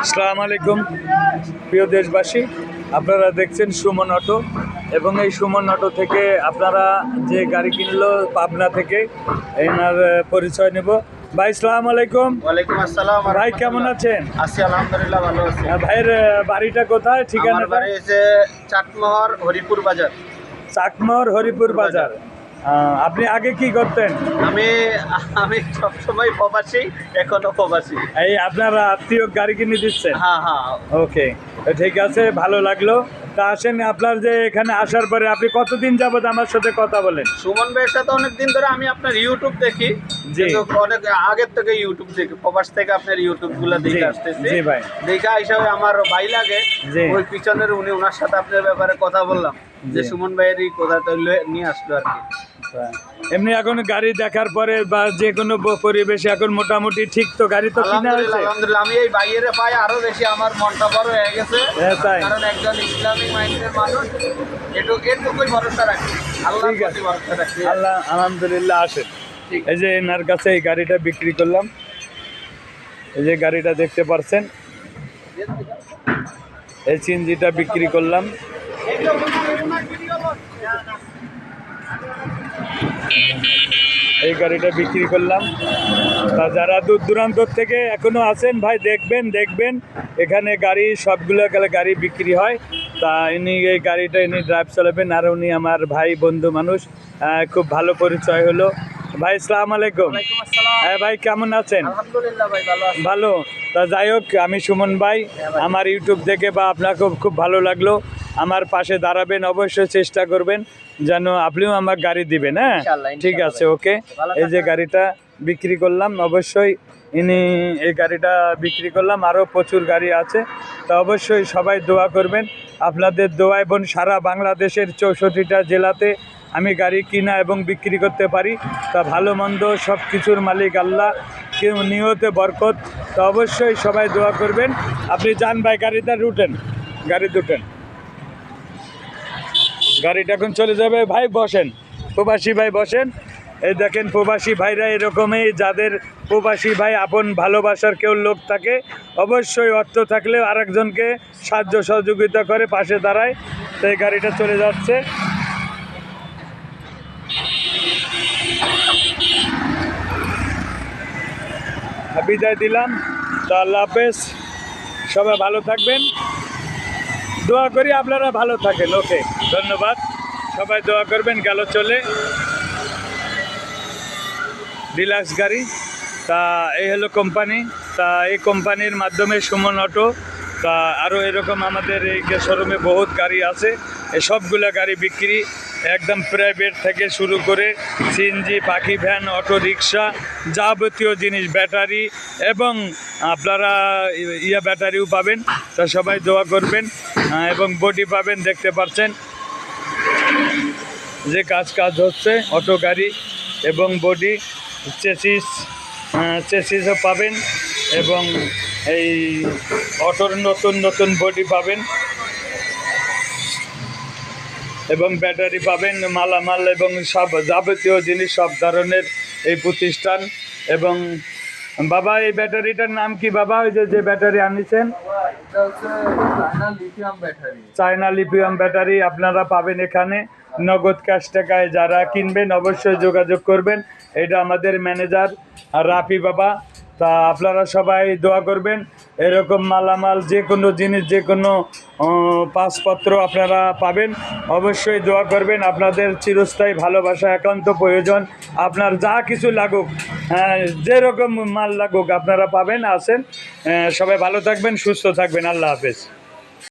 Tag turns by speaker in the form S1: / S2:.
S1: আসসালামু আলাইকুম প্রিয় দেশবাসী, আপনারা দেখছেন সুমন অটো এবং এই সুমন অটো থেকে আপনারা যে গাড়ি কিনলো পাবনা থেকে এনার পরিচয় নেব। ভাই আসসালামু আলাইকুম।
S2: ওয়ালাইকুম আসসালাম।
S1: ভাই কেমন আছেন?
S2: আছি আলহামদুলিল্লাহ, ভালো আছি।
S1: ভাইয়ের বাড়িটা কোথায়,
S2: আমার
S1: ঠিকানাটা?
S2: বাড়ি হচ্ছে চাটমোহর হরিপুর বাজার।
S1: চাকমোহর হরিপুর বাজার। আপনি আগে কি করতেন?
S2: আমি আমি সবসময় প্রবাসী, এখনো প্রবাসী।
S1: এই আপনার আত্মীয় গাড়ি কিনে দিচ্ছেন?
S2: হ্যাঁ হ্যাঁ।
S1: ওকে, ঠিক আছে, ভালো লাগলো। তা আসেন, আপনার যে এখানে আসার পরে আপনি কতদিন যাবত আমার সাথে কথা বলেন?
S2: সুমন ভাইয়ের সাথে অনেকদিন ধরে আমি আপনার ইউটিউব দেখি,
S1: জি।
S2: কিন্তু অনেক আগের থেকে ইউটিউব দেখি, প্রবাস থেকে আপনার ইউটিউব গুলো দেখে
S1: জি,
S2: আসতেছি।
S1: জি ভাই।
S2: দেখা হিসাবে আমার ভাই লাগে,
S1: জি।
S2: ওই পিছনের ওনার সাথে আপনার ব্যাপারে কথা বললাম যে
S1: জি।
S2: সুমন ভাইয়েরই কথা তো নিয়ে আসলো আর কি।
S1: এমনি এখন গাড়ি দেখার পরে বা যে কোনো পরিবেশে এখন মোটামুটি ঠিক তো, গাড়ি তো কিনা
S2: আলহামদুলিল্লাহ
S1: হয়েছে?
S2: আলহামদুলিল্লাহ, আমি এই বাইরে পাই আরো বেশি আমার মনটা বড় হয়ে গেছে।
S1: হ্যাঁ, তাই?
S2: কারণ একজন ইসলামিক মাইন্ডের মানুষ, এটুকুই ভরসা রাখি, আল্লাহর
S1: ঠিক আছে।
S2: প্রতি ভরসা রাখি।
S1: আল্লাহ আলহামদুলিল্লাহ। আসেন,
S2: ঠিক।
S1: এই যে এনার কাছে এই গাড়িটা বিক্রি করলাম, এই যে গাড়িটা দেখতে পাচ্ছেন, এই সিএনজিটা বিক্রি করলাম। এই গাড়িটা বিক্রি করলাম। তা যারা দূর দূরান্ত থেকে এখনো আছেন ভাই, দেখবেন এখানে গাড়ি সবগুলো গাড়ি বিক্রি হয়। তা ইনি এই গাড়িটা ইনি ড্রাইভ চালাবেন, আর উনি আমার ভাই বন্ধু মানুষ। খুব ভালো পরিচয় হলো। ভাই আসসালামু আলাইকুম।
S2: ওয়ালাইকুম আসসালাম।
S1: হ্যাঁ ভাই, কেমন আছেন?
S2: আলহামদুলিল্লাহ ভাই, ভালো আছি।
S1: ভালো। তা যাই হোক, আমি সুমন ভাই, আমার ইউটিউব দেখে বা আপনার খুব ভালো লাগলো। আমার পাশে দাঁড়াবেন, অবশ্যই চেষ্টা করবেন যেন আপনিও আমার গাড়ি দিবেন। হ্যাঁ,
S2: ইনশাআল্লাহ,
S1: ঠিক
S2: ইনশাআল্লাহ
S1: আছে, ওকে।
S2: ভালো
S1: এই যে
S2: থাকবেন।
S1: গাড়িটা বিক্রি করলাম, অবশ্যই ইনি এই গাড়িটা বিক্রি করলাম, আরও প্রচুর গাড়ি আছে। তা অবশ্যই সবাই দোয়া করবেন। আপনাদের দোয়া এবং সারা বাংলাদেশের 64টা জেলাতে আমি গাড়ি কিনা এবং বিক্রি করতে পারি। তা ভালো মন্দ সব কিছুর মালিক আল্লাহ, কেউ নিয়তে বরকত। তা অবশ্যই সবাই দোয়া করবেন। আপনি যান ভাই, গাড়িটা উঠেন, গাড়িতে উঠেন, গাড়িটা এখন চলে যাবে। ভাই বসেন, প্রবাসী ভাই বসেন। এই দেখেন প্রবাসী ভাইরা এরকমই, যাদের প্রবাসী ভাই আপন ভালোবাসার কেউ লোক থাকে, অবশ্যই অর্থ থাকলেও আরেকজনকে সাহায্য সহযোগিতা করে, পাশে দাঁড়ায়। তো এই গাড়িটা চলে যাচ্ছে। বিদায় দিলাম। তো আল্লাহ হাফেজ, সবাই ভালো থাকবেন, দোয়া করি আপনারা ভালো থাকেন। ওকে, ধন্যবাদ, সবাই দোয়া করবেন। গেল চলে ডিলাক্স গাড়ি। তা এই হলো কোম্পানি। তা এই কোম্পানির মাধ্যমে সুমন অটো, তা আরও এরকম আমাদের এই শোরুমে বহুত গাড়ি আছে। এই সবগুলো গাড়ি বিক্রি, একদম প্রাইভেট থেকে শুরু করে সিএনজি, পাখি ভ্যান, অটো রিক্সা, যাবতীয় জিনিস, ব্যাটারি, এবং আপনারা ব্যাটারিও পাবেন। তা সবাই দোয়া করবেন, এবং বডি পাবেন, দেখতে পাচ্ছেন যে কাজ হচ্ছে অটো গাড়ি, এবং বডি, চেসিসও পাবেন, এবং এই অটোর নতুন বডি পাবেন, এবং ব্যাটারি পাবেন, মালামাল এবং সব যাবতীয় জিনিস, সব ধরনের এই প্রতিষ্ঠান। এবং বাবা, এই ব্যাটারিটার নাম কি বাবা? ওই যে ব্যাটারি আনিছেন, চায়না লিথিয়াম ব্যাটারি আপনারা পাবেন এখানে নগদ ক্যাশ টাকায়। যারা কিনবেন অবশ্যই যোগাযোগ করবেন। এটা আমাদের ম্যানেজার রাফি বাবা। তা আপনারা সবাই দোয়া করবেন, এরকম মালামাল, যে কোনো জিনিস, যে কোনো পাসপত্র আপনারা পাবেন। অবশ্যই দোয়া করবেন, আপনাদের চিরস্থায়ী ভালোবাসা একান্ত প্রয়োজন। আপনার যা কিছু লাগুক, যেরকম মাল লাগুক আপনারা পাবেন। আসেন, সবাই ভালো থাকবেন, সুস্থ থাকবেন। আল্লাহ হাফেজ।